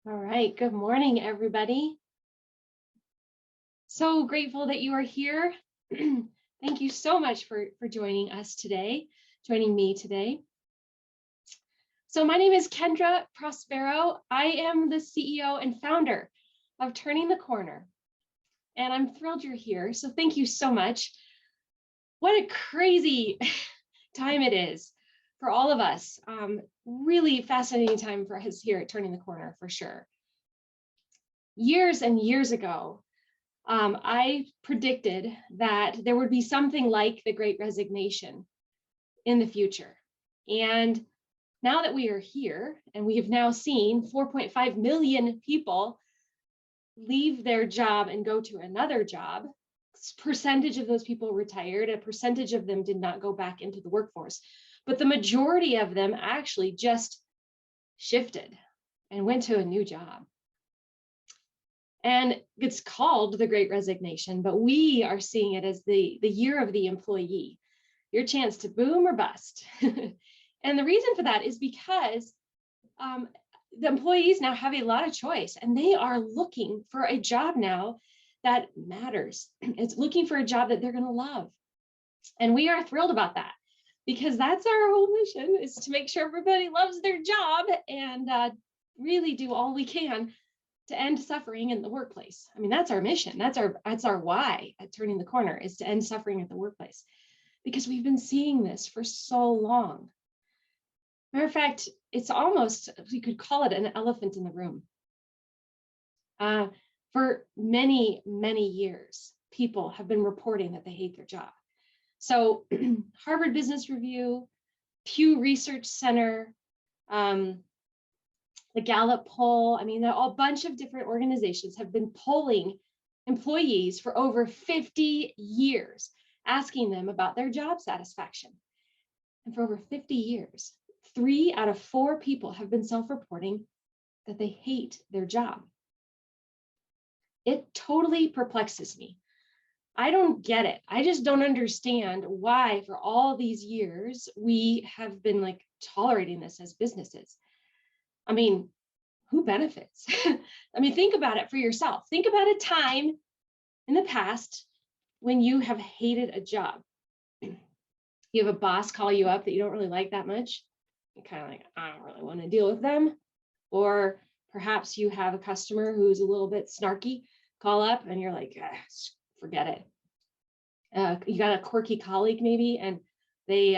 All right, good morning, everybody. So grateful that you are here. Thank you so much for joining us today, joining me today. So my name is Kendra Prospero. I am the CEO and founder of Turning the Corner, and I'm thrilled you're here. So thank you so much. What a crazy time it is for all of us. Really fascinating time for us here at Turning the Corner, for sure. Years and years ago, I predicted that there would be something like the Great Resignation in the future. And now that we are here, and we have now seen 4.5 million people leave their job and go to another job, percentage of those people retired, a percentage of them did not go back into the workforce, but the majority of them actually just shifted and went to a new job. And it's called the Great Resignation, but we are seeing it as the year of the employee, your chance to boom or bust. And the reason for that is because the employees now have a lot of choice, and they are looking for a job now that matters. It's looking for a job that they're going to love. And we are thrilled about that, because that's our whole mission, is to make sure everybody loves their job and really do all we can to end suffering in the workplace. I mean, that's our mission. That's our why at Turning the Corner, is to end suffering at the workplace, because we've been seeing this for so long. Matter of fact, it's almost, we could call it an elephant in the room. For many, many years, people have been reporting that they hate their job. So Harvard Business Review, Pew Research Center, the Gallup poll, I mean, a bunch of different organizations have been polling employees for over 50 years, asking them about their job satisfaction. And for over 50 years, 3 out of 4 people have been self-reporting that they hate their job. It totally perplexes me. I don't get it. I just don't understand why for all these years we have been like tolerating this as businesses. I mean, who benefits? I mean, think about it for yourself. Think about a time in the past when you have hated a job. You have a boss call you up that you don't really like that much. You're kind of like, I don't really want to deal with them. Or perhaps you have a customer who's a little bit snarky call up and you're like, forget it. You got a quirky colleague maybe, and they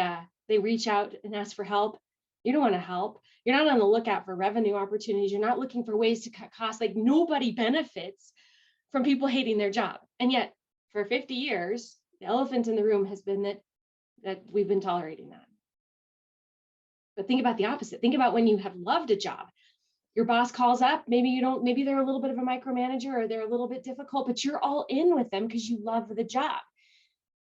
reach out and ask for help. You don't want to help. You're not on the lookout for revenue opportunities. You're not looking for ways to cut costs. Like, nobody benefits from people hating their job. And yet for 50 years, the elephant in the room has been that we've been tolerating that. But think about the opposite. Think about when you have loved a job. Your boss calls up, maybe they're a little bit of a micromanager, or they're a little bit difficult, but you're all in with them because you love the job.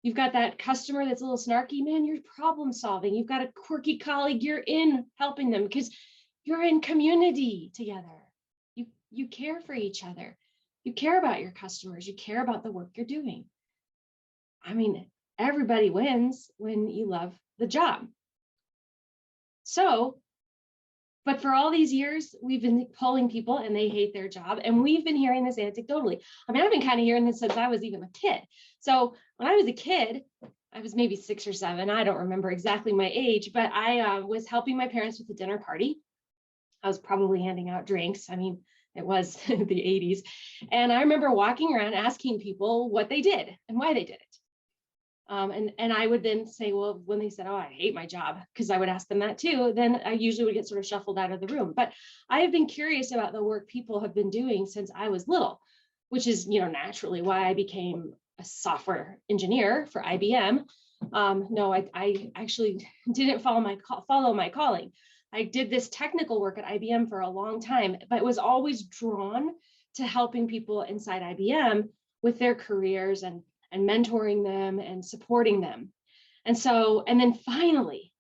You've got that customer that's a little snarky, man, you're problem solving. You've got a quirky colleague, you're in helping them because you're in community together. You care for each other. You care about your customers. You care about the work you're doing. I mean, everybody wins when you love the job. So, but for all these years, we've been polling people and they hate their job. And we've been hearing this anecdotally. I mean, I've been kind of hearing this since I was even a kid. So when I was a kid, I was maybe 6 or 7. I don't remember exactly my age, but I was helping my parents with a dinner party. I was probably handing out drinks. I mean, it was the 80s. And I remember walking around asking people what they did and why they did it. And I would then say, well, when they said, oh, I hate my job, because I would ask them that too, then I usually would get sort of shuffled out of the room. But I have been curious about the work people have been doing since I was little, which is, naturally why I became a software engineer for IBM. No, I actually didn't follow my calling. I did this technical work at IBM for a long time, but was always drawn to helping people inside IBM with their careers and mentoring them and supporting them. And then finally,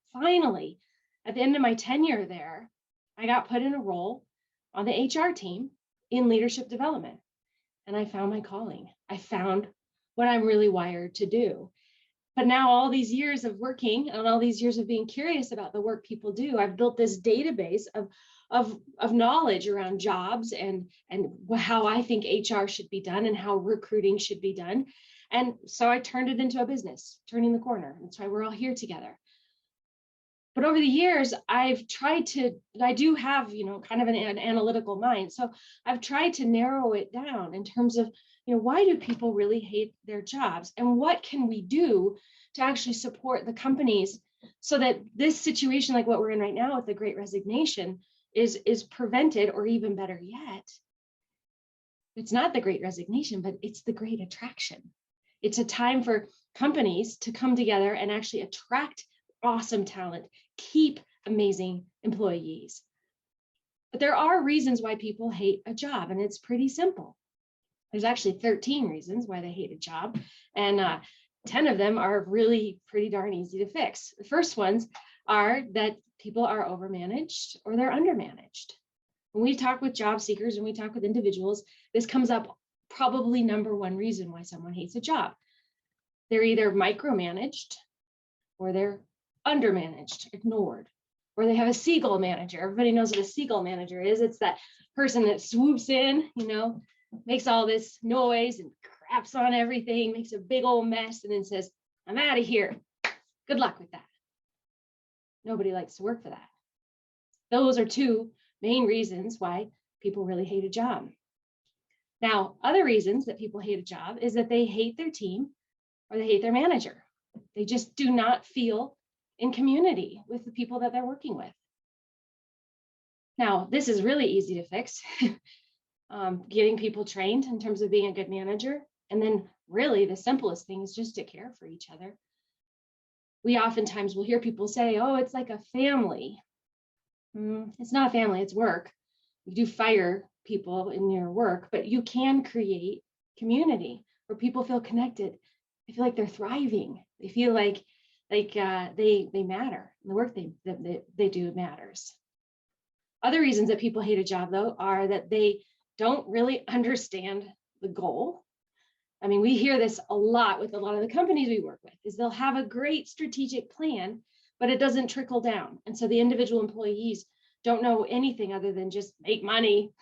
at the end of my tenure there, I got put in a role on the HR team in leadership development. And I found my calling. I found what I'm really wired to do. But now all these years of working and all these years of being curious about the work people do, I've built this database of knowledge around jobs and how I think HR should be done and how recruiting should be done. And so I turned it into a business, turning the corner. That's why we're all here together. But over the years, I've tried to, I do have, kind of an analytical mind. So I've tried to narrow it down in terms of, why do people really hate their jobs? And what can we do to actually support the companies so that this situation, like what we're in right now with the Great Resignation, is prevented, or even better yet, it's not the Great Resignation, but it's the Great Attraction. It's a time for companies to come together and actually attract awesome talent, keep amazing employees. But there are reasons why people hate a job, and it's pretty simple. There's actually 13 reasons why they hate a job, and 10 of them are really pretty darn easy to fix. The first ones are that people are overmanaged or they're undermanaged. When we talk with job seekers and we talk with individuals, this comes up probably number one reason why someone hates a job. They're either micromanaged or they're undermanaged, ignored, or they have a seagull manager. Everybody knows what a seagull manager is. It's that person that swoops in, makes all this noise and craps on everything, makes a big old mess, and then says, "I'm out of here. Good luck with that." Nobody likes to work for that. Those are two main reasons why people really hate a job. Now, other reasons that people hate a job is that they hate their team or they hate their manager. They just do not feel in community with the people that they're working with. Now, this is really easy to fix. Getting people trained in terms of being a good manager. And then really the simplest thing is just to care for each other. We oftentimes will hear people say, "Oh, it's like a family." It's not a family, it's work. You do fire people in your work, but you can create community where people feel connected. They feel like they're thriving. They feel like they matter. And the work they do matters. Other reasons that people hate a job, though, are that they don't really understand the goal. I mean, we hear this a lot with a lot of the companies we work with, is they'll have a great strategic plan, but it doesn't trickle down. And so the individual employees don't know anything other than just make money.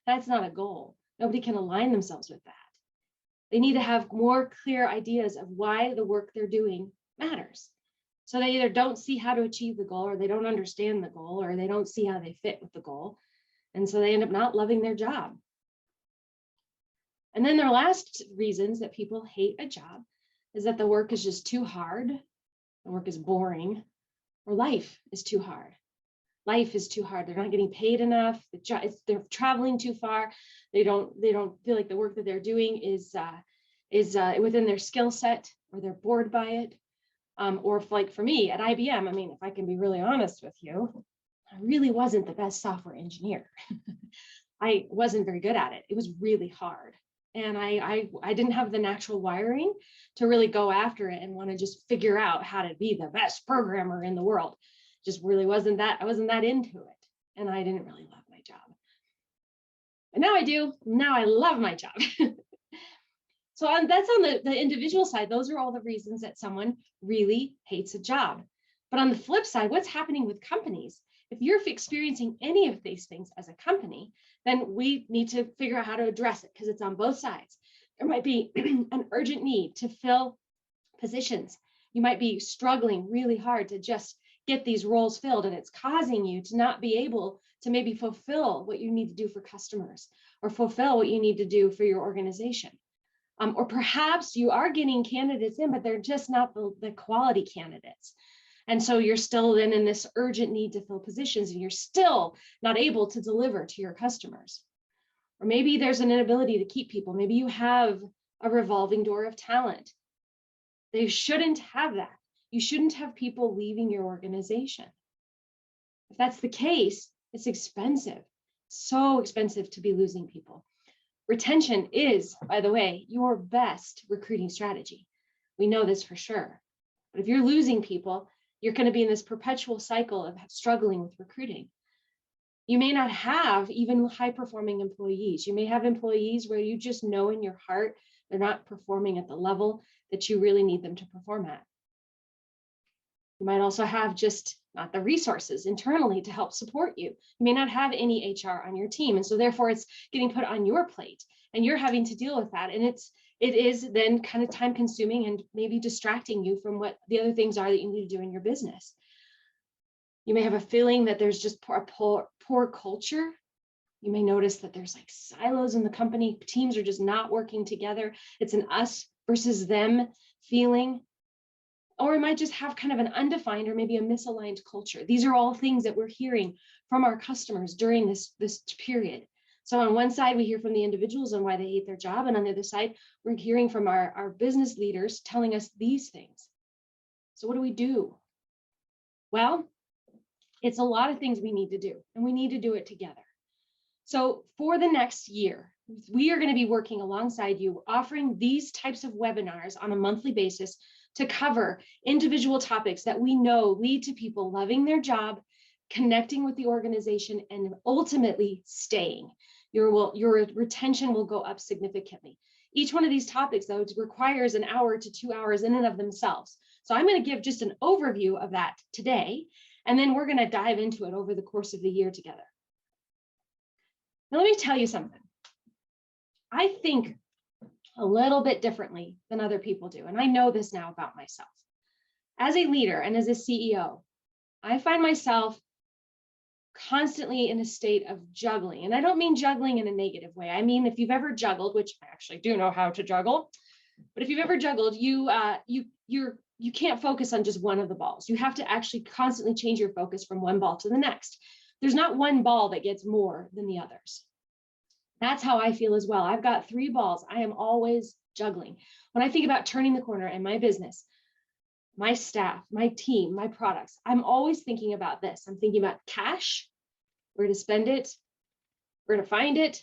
That's not a goal. Nobody can align themselves with that. They need to have more clear ideas of why the work they're doing matters. So they either don't see how to achieve the goal, or they don't understand the goal, or they don't see how they fit with the goal. And so they end up not loving their job. And then their last reasons that people hate a job is that the work is just too hard, the work is boring, or life is too hard. Life is too hard. They're not getting paid enough. They're traveling too far. They don't feel like the work that they're doing is within their skill set, or they're bored by it. Or if, like for me at IBM, I mean, if I can be really honest with you, I really wasn't the best software engineer. I wasn't very good at it. It was really hard. And I didn't have the natural wiring to really go after it and want to just figure out how to be the best programmer in the world. Just really wasn't that, I wasn't that into it. And I didn't really love my job. And now I do. Now I love my job. So that's on the individual side. Those are all the reasons that someone really hates a job. But on the flip side, what's happening with companies? If you're experiencing any of these things as a company, then we need to figure out how to address it, because it's on both sides. There might be an urgent need to fill positions. You might be struggling really hard to just get these roles filled, and it's causing you to not be able to maybe fulfill what you need to do for customers, or fulfill what you need to do for your organization. Or perhaps you are getting candidates in, but they're just not the quality candidates. And so you're still then in this urgent need to fill positions, and you're still not able to deliver to your customers. Or maybe there's an inability to keep people. Maybe you have a revolving door of talent. They shouldn't have that. You shouldn't have people leaving your organization. If that's the case, it's expensive, so expensive to be losing people. Retention is, by the way, your best recruiting strategy. We know this for sure. But if you're losing people, you're going to be in this perpetual cycle of struggling with recruiting. You may not have even high-performing employees. You may have employees where you just know in your heart They're not performing at the level that you really need them to perform at. You might also have just not the resources internally to help support you. You may not have any HR on your team. And so therefore it's getting put on your plate and you're having to deal with that. And it is then kind of time consuming and maybe distracting you from what the other things are that you need to do in your business. You may have a feeling that there's just poor culture. You may notice that there's like silos in the company. Teams are just not working together. It's an us versus them feeling. Or it might just have kind of an undefined or maybe a misaligned culture. These are all things that we're hearing from our customers during this period. So on one side, we hear from the individuals on why they hate their job. And on the other side, we're hearing from our business leaders telling us these things. So what do we do? Well, it's a lot of things we need to do, and we need to do it together. So for the next year, we are going to be working alongside you, offering these types of webinars on a monthly basis to cover individual topics that we know lead to people loving their job, connecting with the organization, and ultimately staying. Your retention will go up significantly. Each one of these topics, though, requires an hour to 2 hours in and of themselves. So I'm going to give just an overview of that today, and then we're going to dive into it over the course of the year together. Now, let me tell you something. I think a little bit differently than other people do. And I know this now about myself. As a leader and as a CEO, I find myself constantly in a state of juggling. And I don't mean juggling in a negative way. I mean, if you've ever juggled, which I actually do know how to juggle, but if you've ever juggled, you can't focus on just one of the balls. You have to actually constantly change your focus from one ball to the next. There's not one ball that gets more than the others. That's how I feel as well. I've got 3 balls. I am always juggling. When I think about turning the corner in my business, my staff, my team, my products, I'm always thinking about this. I'm thinking about cash, where to spend it, where to find it.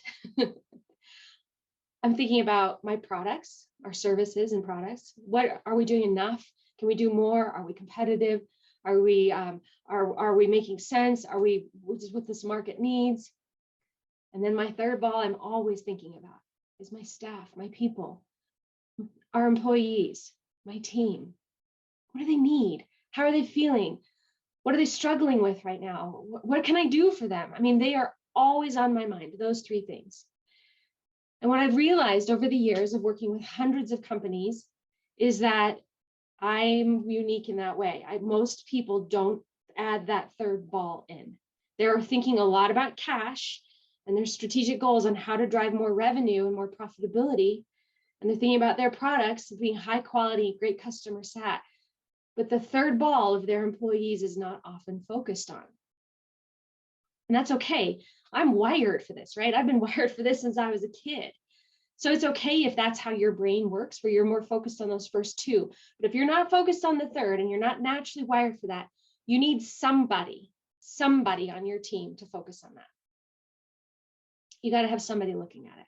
I'm thinking about my products, our services and products. What are we doing enough? Can we do more? Are we competitive? Are we making sense? Are we what this market needs? And then my 3rd ball I'm always thinking about is my staff, my people, our employees, my team. What do they need? How are they feeling? What are they struggling with right now? What can I do for them? I mean, they are always on my mind, those 3 things. And what I've realized over the years of working with hundreds of companies is that I'm unique in that way. Most people don't add that 3rd ball in. They're thinking a lot about cash and their strategic goals on how to drive more revenue and more profitability. And they're thinking about their products being high quality, great customer sat. But the 3rd ball of their employees is not often focused on. And that's okay. I'm wired for this, right? I've been wired for this since I was a kid. So it's okay if that's how your brain works, where you're more focused on those first 2. But if you're not focused on the 3rd and you're not naturally wired for that, you need somebody on your team to focus on that. You got to have somebody looking at it.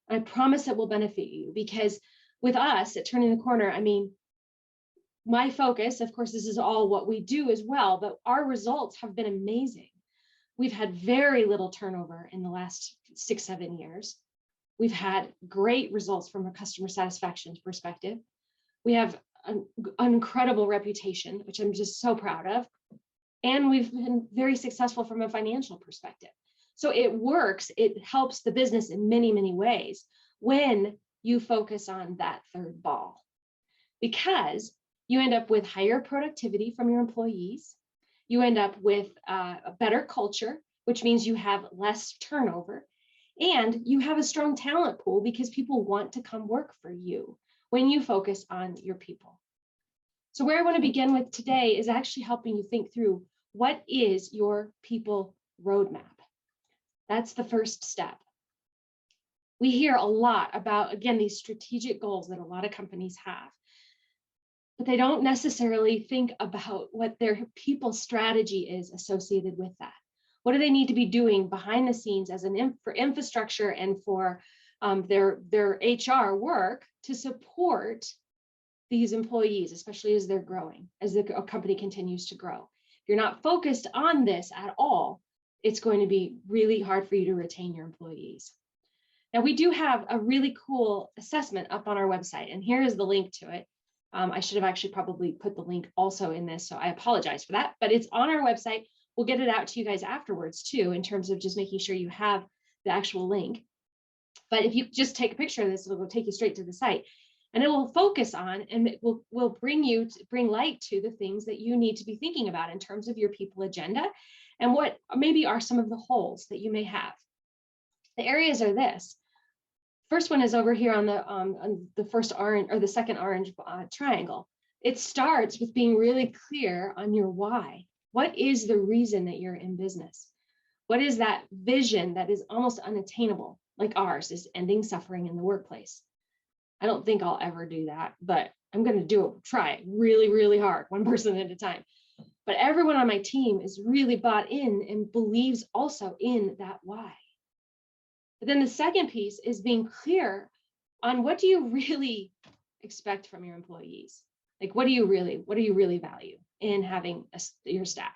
I promise it will benefit you, because with us at Turning the Corner, I mean, my focus, of course, this is all what we do as well, but our results have been amazing. We've had very little turnover in the last 6-7 years. We've had great results from a customer satisfaction perspective. We have an incredible reputation, which I'm just so proud of. And we've been very successful from a financial perspective. So it works. It helps the business in many, many ways when you focus on that 3rd ball, because you end up with higher productivity from your employees. You end up with a better culture, which means you have less turnover, and you have a strong talent pool because people want to come work for you when you focus on your people. So where I want to begin with today is actually helping you think through, what is your people roadmap? That's the first step. We hear a lot about, again, these strategic goals that a lot of companies have, but they don't necessarily think about what their people strategy is associated with that. What do they need to be doing behind the scenes as for infrastructure and for their HR work to support these employees, especially as they're growing, as the company continues to grow? If you're not focused on this at all, it's going to be really hard for you to retain your employees. Now, we do have a really cool assessment up on our website, and here is the link to it. I should have actually probably put the link also in this, so I apologize for that, but it's on our website. We'll get it out to you guys afterwards too, in terms of just making sure you have the actual link. But if you just take a picture of this, it'll take you straight to the site, and it will focus on, and it will bring light to the things that you need to be thinking about in terms of your people agenda, and what maybe are some of the holes that you may have. The areas are this. First one is over here on the first orange, or the second orange triangle. It starts with being really clear on your why. What is the reason that you're in business? What is that vision that is almost unattainable, like ours is ending suffering in the workplace? I don't think I'll ever do that, but I'm going to try it really, really hard, one person at a time. But everyone on my team is really bought in and believes also in that why. But then the second piece is being clear on what do you really expect from your employees? Like, what do you really value in having your staff?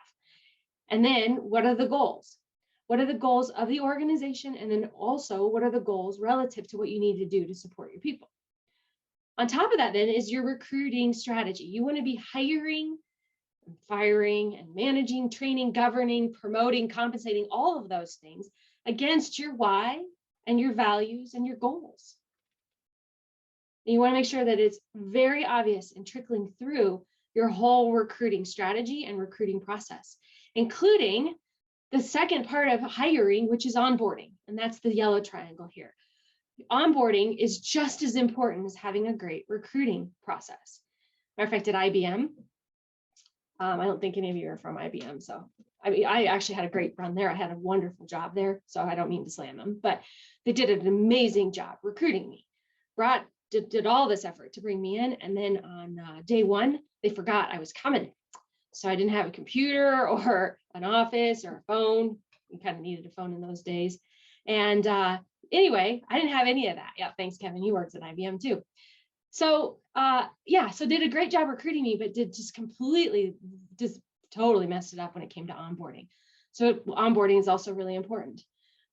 And then what are the goals? What are the goals of the organization? And then also, what are the goals relative to what you need to do to support your people? On top of that, then, is your recruiting strategy. You want to be hiring, firing, and managing, training, governing, promoting, compensating, all of those things against your why and your values and your goals. And you want to make sure that it's very obvious and trickling through your whole recruiting strategy and recruiting process, including the second part of hiring, which is onboarding. And that's the yellow triangle here. Onboarding is just as important as having a great recruiting process. Matter of fact, at IBM, I don't think any of you are from IBM, so I actually had a great run there. I had a wonderful job there, so I don't mean to slam them, but they did an amazing job recruiting me. Did all this effort to bring me in, and then on day one, they forgot I was coming. So I didn't have a computer or an office or a phone. We kind of needed a phone in those days. And anyway, I didn't have any of that. Yeah, thanks, Kevin. You worked at IBM too. So so did a great job recruiting me, but did just totally messed it up when it came to onboarding. So onboarding is also really important.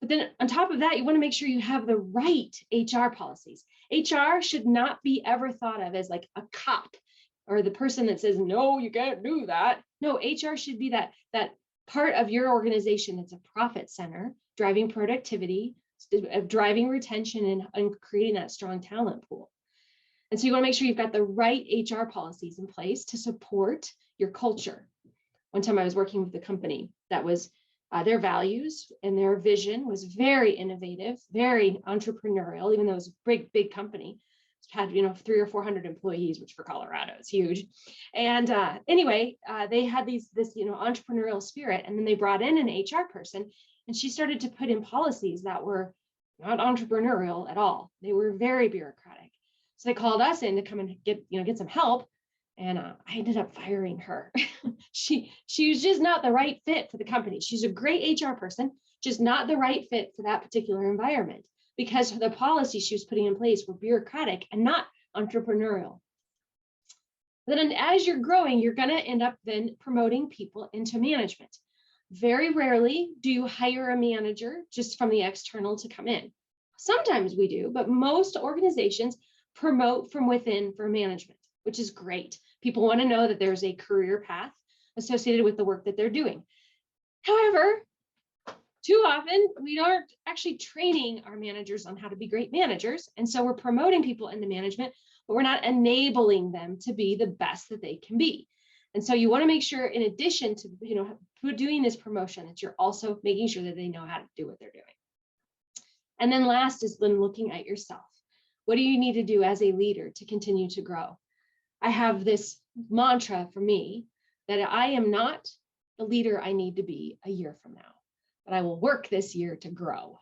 But then on top of that, you want to make sure you have the right HR policies. HR should not be ever thought of as like a cop or the person that says, no, you can't do that. No, HR should be that part of your organization that's a profit center, driving productivity, driving retention, and creating that strong talent pool. And so you want to make sure you've got the right HR policies in place to support your culture. One time I was working with a company that was their values and their vision was very innovative, very entrepreneurial, even though it was a big company. It had 300 or 400 employees, which for Colorado is huge. And anyway, they had this entrepreneurial spirit, and then they brought in an HR person, and she started to put in policies that were not entrepreneurial at all. They were very bureaucratic. So they called us in to come and get some help. And I ended up firing her. she was just not the right fit for the company. She's a great HR person, just not the right fit for that particular environment because the policies she was putting in place were bureaucratic and not entrepreneurial. Then as you're growing, you're going to end up then promoting people into management. Very rarely do you hire a manager just from the external to come in. Sometimes we do, but most organizations promote from within for management, which is great. People want to know that there's a career path associated with the work that they're doing. However, too often we aren't actually training our managers on how to be great managers. And so we're promoting people into management, but we're not enabling them to be the best that they can be. And so you want to make sure, in addition to doing this promotion, that you're also making sure that they know how to do what they're doing. And then last is then looking at yourself. What do you need to do as a leader to continue to grow? I have this mantra for me that I am not the leader I need to be a year from now, but I will work this year to grow.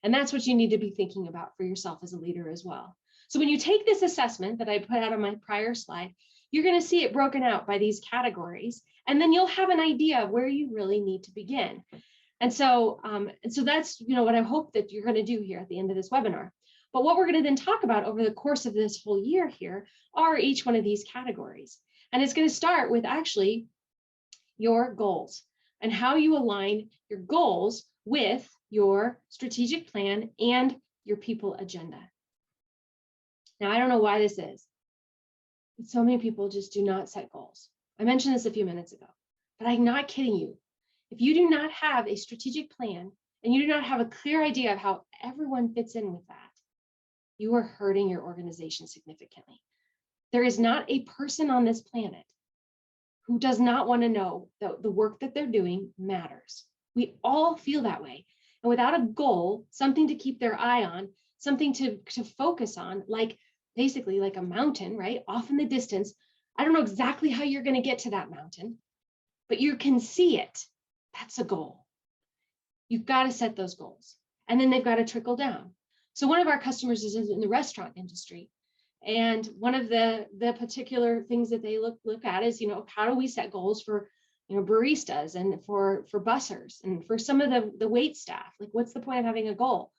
And that's what you need to be thinking about for yourself as a leader as well. So when you take this assessment that I put out on my prior slide, you're going to see it broken out by these categories, and then you'll have an idea of where you really need to begin. And so that's what I hope that you're going to do here at the end of this webinar. But what we're going to then talk about over the course of this whole year here are each one of these categories. And it's going to start with actually your goals and how you align your goals with your strategic plan and your people agenda. Now, I don't know why this is, but so many people just do not set goals. I mentioned this a few minutes ago, but I'm not kidding you. If you do not have a strategic plan and you do not have a clear idea of how everyone fits in with that, you are hurting your organization significantly. There is not a person on this planet who does not want to know that the work that they're doing matters. We all feel that way. And without a goal, something to keep their eye on, something to focus on, like basically like a mountain, right? Off in the distance. I don't know exactly how you're going to get to that mountain, but you can see it. That's a goal. You've got to set those goals. And then they've got to trickle down. So one of our customers is in the restaurant industry. And one of the particular things that they look at is, how do we set goals for, baristas and for bussers and for some of the wait staff? Like, what's the point of having a goal?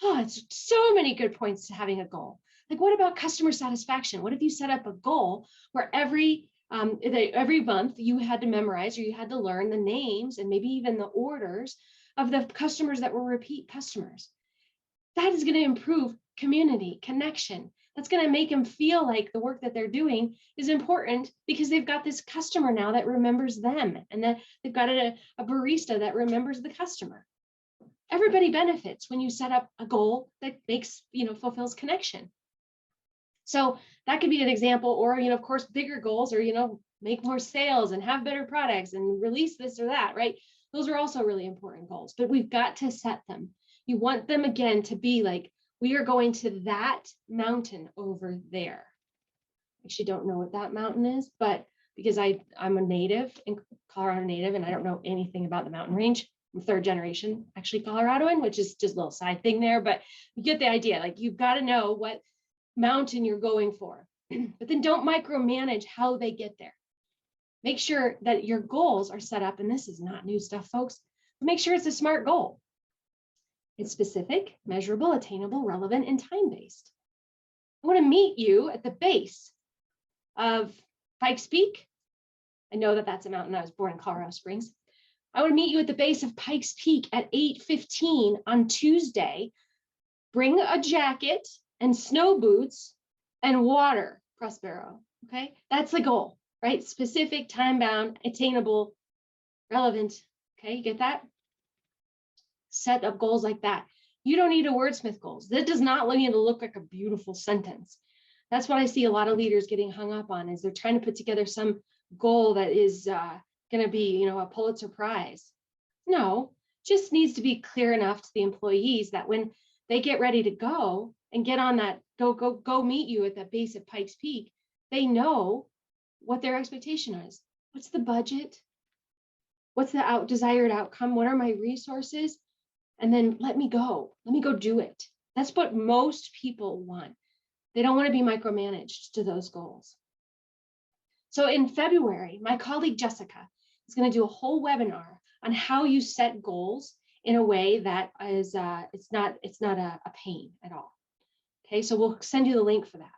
Oh, it's so many good points to having a goal. Like, what about customer satisfaction? What if you set up a goal where every month you had to memorize or you had to learn the names and maybe even the orders of the customers that were repeat customers? That is going to improve community connection. That's going to make them feel like the work that they're doing is important because they've got this customer now that remembers them, and that they've got a barista that remembers the customer. Everybody benefits when you set up a goal that makes, fulfills connection. So that could be an example, or, of course, bigger goals are, make more sales and have better products and release this or that, right? Those are also really important goals, but we've got to set them. You want them, again, to be like, we are going to that mountain over there. I actually don't know what that mountain is, but because I'm a native, Colorado native, and I don't know anything about the mountain range. I'm third generation, actually Coloradoan, which is just a little side thing there, but you get the idea. Like, you've got to know what mountain you're going for, but then don't micromanage how they get there. Make sure that your goals are set up, and this is not new stuff, folks, but make sure it's a SMART goal. It's specific, measurable, attainable, relevant, and time-based. I want to meet you at the base of Pikes Peak. I know that that's a mountain. I was born in Colorado Springs. I want to meet you at the base of Pikes Peak at 8:15 on Tuesday. Bring a jacket and snow boots and water, Prospero. Okay, that's the goal, right? Specific, time-bound, attainable, relevant. Okay, you get that? Set up goals like that. You don't need to wordsmith goals. That does not need to look like a beautiful sentence. That's what I see a lot of leaders getting hung up on, is they're trying to put together some goal that is going to be, a Pulitzer Prize. No, just needs to be clear enough to the employees that when they get ready to go and get on that, go meet you at the base of Pikes Peak, they know what their expectation is. What's the budget? What's the desired outcome? What are my resources? And then let me go do it. That's what most people want. They don't want to be micromanaged to those goals. So in February, my colleague Jessica is going to do a whole webinar on how you set goals in a way that is it's not a pain at all. Okay, so we'll send you the link for that.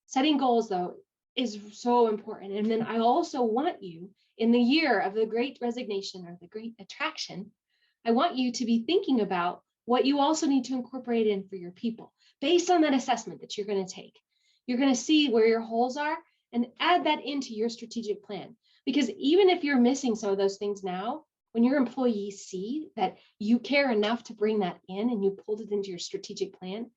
Setting goals, though, is so important. And then I also want you, in the year of the Great Resignation or the Great Attraction, I want you to be thinking about what you also need to incorporate in for your people. Based on that assessment that you're going to take, you're going to see where your holes are and add that into your strategic plan. Because even if you're missing some of those things now, when your employees see that you care enough to bring that in and you pulled it into your strategic plan,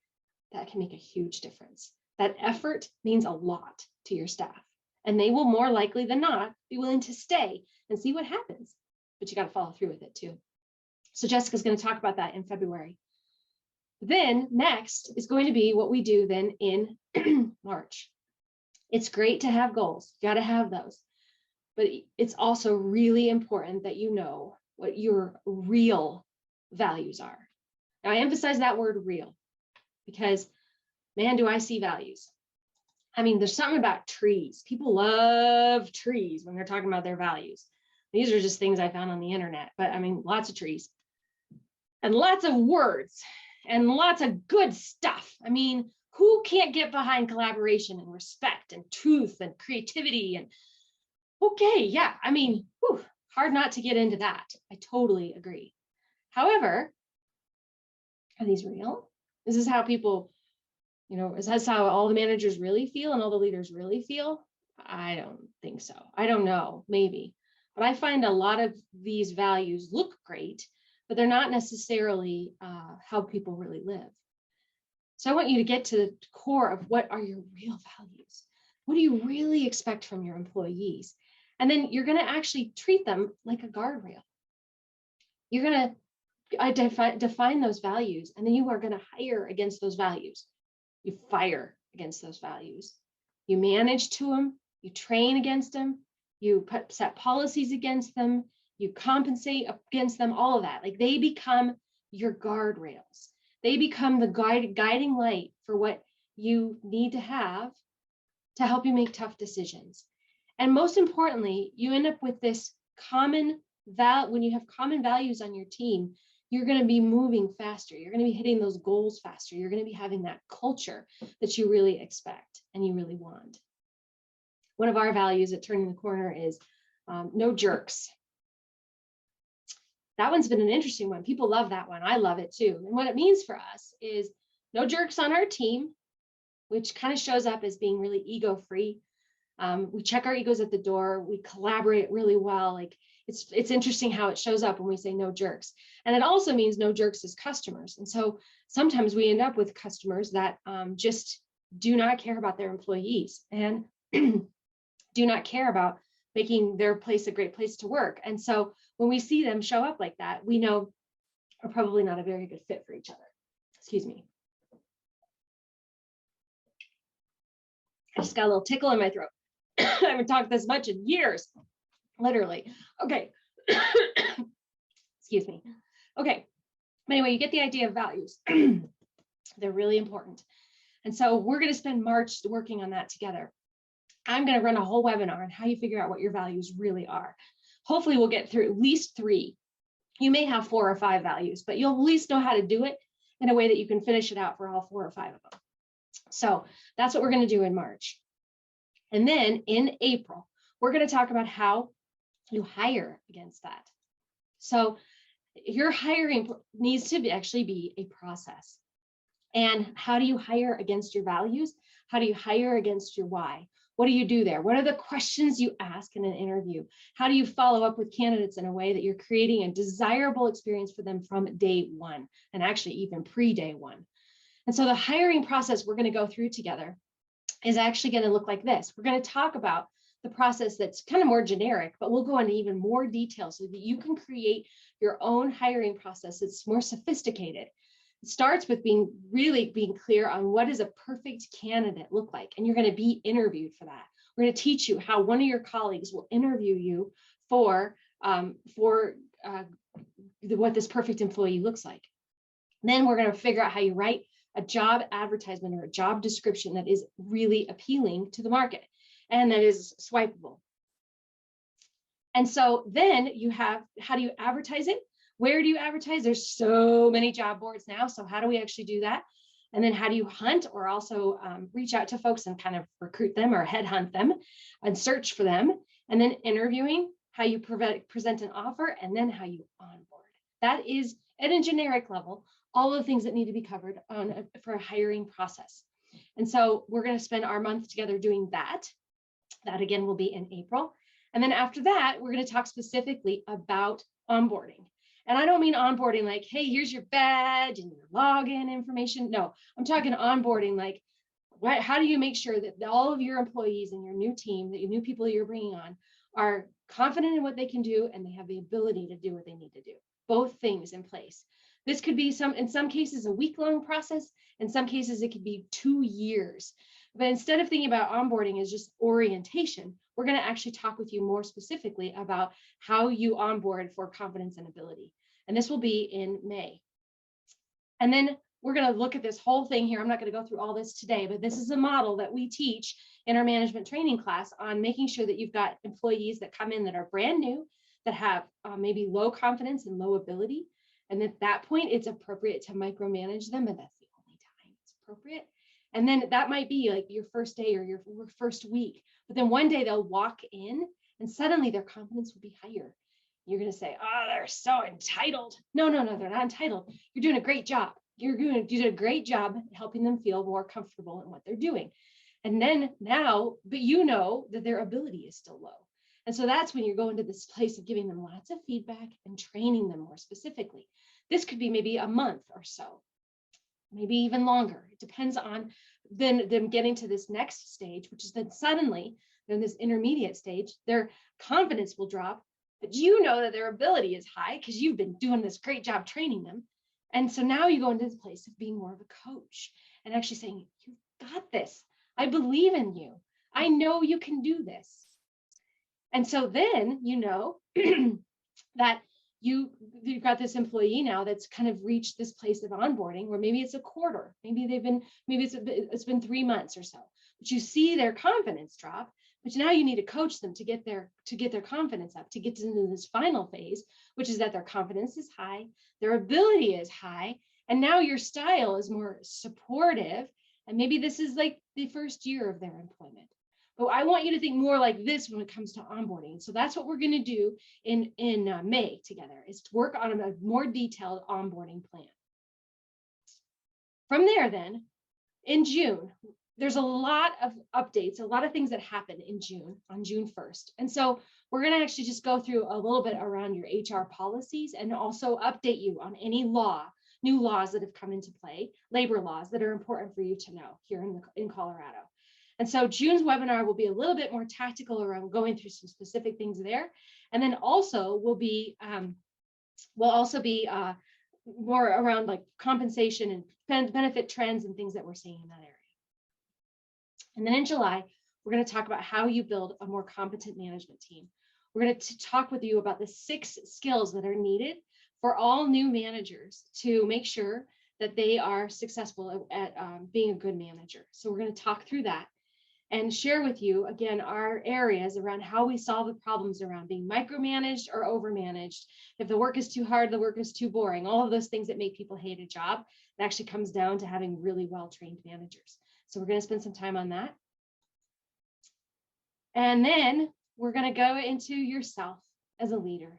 that can make a huge difference. That effort means a lot to your staff, and they will more likely than not be willing to stay and see what happens. But you got to follow through with it too. So Jessica's going to talk about that in February. Then next is going to be what we do then in March. It's great to have goals. You got to have those. But it's also really important that you know what your real values are. Now, I emphasize that word real because, man, do I see values. I mean, there's something about trees. People love trees when they're talking about their values. These are just things I found on the internet, but I mean, lots of trees and lots of words and lots of good stuff. I mean, who can't get behind collaboration and respect and truth and creativity? And okay, yeah, I mean, hard not to get into that. I totally agree. However, are these real? Is this how people, is that how all the managers really feel and all the leaders really feel? I don't think so. I don't know, maybe. But I find a lot of these values look great, but they're not necessarily how people really live. So I want you to get to the core of what are your real values? What do you really expect from your employees? And then you're going to actually treat them like a guardrail. You're going to define those values, and then you are going to hire against those values. You fire against those values. You manage to them. You train against them. You set policies against them. You compensate against them, all of that. Like, they become your guardrails. They become the guiding light for what you need to have to help you make tough decisions. And most importantly, you end up with this common when you have common values on your team, you're going to be moving faster. You're going to be hitting those goals faster. You're going to be having that culture that you really expect and you really want. One of our values at Turning the Corner is no jerks. That one's been an interesting one. People love that one. I love it too. And what it means for us is no jerks on our team, which kind of shows up as being really ego-free. We check our egos at the door. We collaborate really well. Like, it's interesting how it shows up when we say no jerks. And it also means no jerks as customers. And so sometimes we end up with customers that just do not care about their employees and do not care about making their place a great place to work. And so when we see them show up like that, we know are probably not a very good fit for each other. Excuse me. I just got a little tickle in my throat. I haven't talked this much in years, literally. Okay. Excuse me. Okay. Anyway, you get the idea of values. They're really important. And so we're going to spend March working on that together. I'm going to run a whole webinar on how you figure out what your values really are. Hopefully we'll get through at least 3. You may have 4 or 5 values, but you'll at least know how to do it in a way that you can finish it out for all 4 or 5 of them. So that's what we're going to do in March. And then in April, we're going to talk about how you hire against that. So your hiring needs to actually be a process. And how do you hire against your values? How do you hire against your why? What do you do there? What are the questions you ask in an interview? How do you follow up with candidates in a way that you're creating a desirable experience for them from day one, and actually even pre-day one? And so the hiring process we're going to go through together is actually going to look like this. We're going to talk about the process that's kind of more generic, but we'll go into even more detail so that you can create your own hiring process that's more sophisticated. It starts with being clear on what does a perfect candidate look like, and you're going to be interviewed for that. We're going to teach you how one of your colleagues will interview you for what this perfect employee looks like. Then we're going to figure out how you write a job advertisement or a job description that is really appealing to the market and that is swipeable. And so then you have, how do you advertise it? Where do you advertise? There's so many job boards now. So how do we actually do that? And then how do you hunt or also reach out to folks and kind of recruit them or headhunt them and search for them? And then interviewing, how you present an offer, and then how you onboard. That is at a generic level, all the things that need to be covered for a hiring process. And so we're going to spend our month together doing that. That again will be in April. And then after that, we're going to talk specifically about onboarding. And I don't mean onboarding like, hey, here's your badge and your login information. No, I'm talking onboarding like, how do you make sure that all of your employees and your new team, that your new people you're bringing on, are confident in what they can do and they have the ability to do what they need to do. Both things in place. This could be in some cases, a week-long process. In some cases, it could be 2 years. But instead of thinking about onboarding as just orientation, we're going to actually talk with you more specifically about how you onboard for confidence and ability. And this will be in May. And then we're going to look at this whole thing here. I'm not going to go through all this today, but this is a model that we teach in our management training class on making sure that you've got employees that come in that are brand new, that have maybe low confidence and low ability. And at that point, it's appropriate to micromanage them, but that's the only time it's appropriate. And then that might be like your first day or your first week. But then one day they'll walk in and suddenly their confidence will be higher. You're going to say, oh, they're so entitled. No, they're not entitled. You're doing a great job. you did a great job helping them feel more comfortable in what they're doing. And then now, but you know that their ability is still low. And so that's when you're going to this place of giving them lots of feedback and training them more specifically. This could be maybe a month or so, maybe even longer. It depends on then them getting to this next stage, which is then suddenly they're in this intermediate stage, their confidence will drop, but you know that their ability is high because you've been doing this great job training them. And so now you go into this place of being more of a coach and actually saying, you've got this. I believe in you. I know you can do this. And so then you know that you've got this employee now that's kind of reached this place of onboarding where maybe it's a quarter, maybe it's been 3 months or so, but you see their confidence drop. But now you need to coach them to get their confidence up, to get into this final phase, which is that their confidence is high, their ability is high, and now your style is more supportive. And maybe this is like the first year of their employment. But I want you to think more like this when it comes to onboarding. So that's what we're going to do in May together, is to work on a more detailed onboarding plan. From there, then, in June, there's a lot of updates, a lot of things that happen in June, on June 1st. And so we're going to actually just go through a little bit around your HR policies and also update you on any new laws that have come into play, labor laws that are important for you to know here in Colorado. And so June's webinar will be a little bit more tactical around going through some specific things there. And then also will also be more around like compensation and benefit trends and things that we're seeing in that area. And then in July, we're going to talk about how you build a more competent management team. We're going to talk with you about the 6 skills that are needed for all new managers to make sure that they are successful at being a good manager. So we're going to talk through that and share with you, again, our areas around how we solve the problems around being micromanaged or overmanaged. If the work is too hard, the work is too boring, all of those things that make people hate a job, it actually comes down to having really well-trained managers. So we're going to spend some time on that. And then we're going to go into yourself as a leader.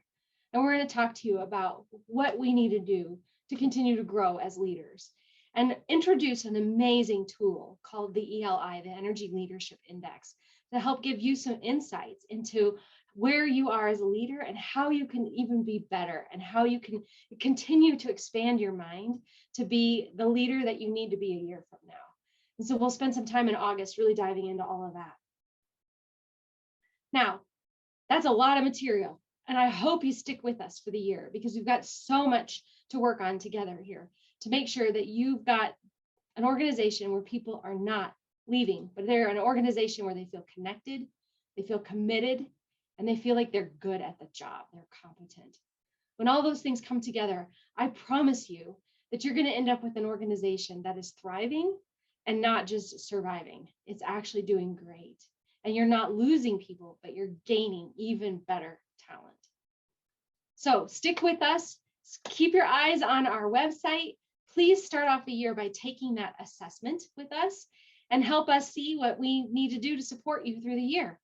And we're going to talk to you about what we need to do to continue to grow as leaders and introduce an amazing tool called the ELI, the Energy Leadership Index, to help give you some insights into where you are as a leader and how you can even be better and how you can continue to expand your mind to be the leader that you need to be a year from now. And so we'll spend some time in August really diving into all of that. Now, that's a lot of material, and I hope you stick with us for the year because we've got so much to work on together here to make sure that you've got an organization where people are not leaving, but they're an organization where they feel connected, they feel committed, and they feel like they're good at the job, they're competent. When all those things come together, I promise you that you're going to end up with an organization that is thriving and not just surviving. It's actually doing great. And you're not losing people, but you're gaining even better talent. So stick with us. Keep your eyes on our website. Please start off the year by taking that assessment with us and help us see what we need to do to support you through the year.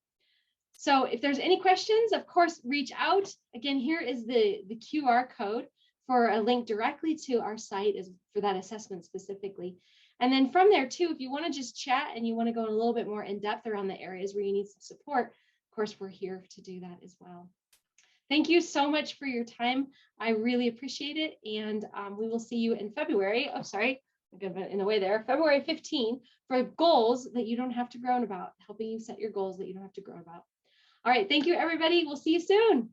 So if there's any questions, of course, reach out. Again, here is the QR code for a link directly to our site for that assessment specifically. And then from there too, if you want to just chat and you want to go a little bit more in depth around the areas where you need some support, of course, we're here to do that as well. Thank you so much for your time. I really appreciate it. And we will see you in February. Oh, sorry, I got in the way there. February 15 for goals that you don't have to groan about, helping you set your goals that you don't have to groan about. All right. Thank you, everybody. We'll see you soon.